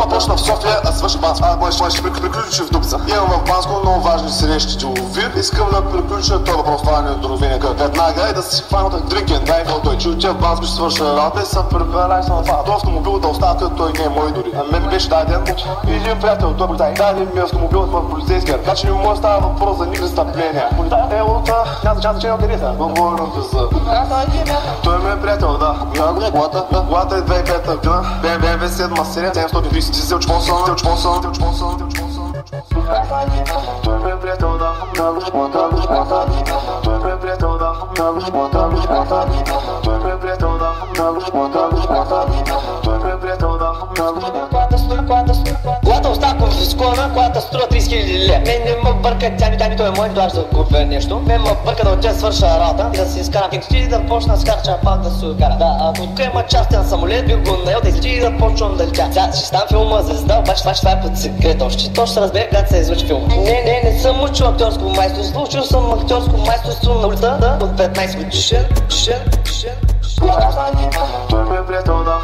Почна в София, а свърши Банско. Мой ще приключи в Дупца. Имам в Банско много важни срещи делови. Искам да приключа този въпрос, това е недоразумение. Веднага и да си хвана дринкен. Той чу, че в Банско ще свърша работа и съм прибрал на това. Този автомобил да остава, като той не е мой дори. А мен беше даден един приятел, той полицай. Даде ми автомобил в полицейския. Така че не може да става въпрос за никакви стъпления. Полицай е от няма че къде са. Говорим за... Той ми е приятел, да. Лата е 2005 година. BMW 7 серия, 730 дизел, чпонсон. Той ми е приятел, да. Той ми е приятел, да. Той ми е приятел, да. Той ми е приятел, да. Колата остава конфискувана, колата струва 30 000 лева. Мен не ме бърка, тя ми той е мой, даже да купя нещо. Мен ме бърка да отида свърша работа и да си изкарам кексти и да почна с харча пак да се окара. Да, ако тук има частен самолет, бих го наел да излечи и да почвам да летя. Сега ще стам филма звезда, обаче това е под секрет. Още то ще се разбере когато се излучи филма. Не съм учил актьорско майсторство, учил съм актьорско майсторство на улица от 15 годишен. Той ми е приятел, да.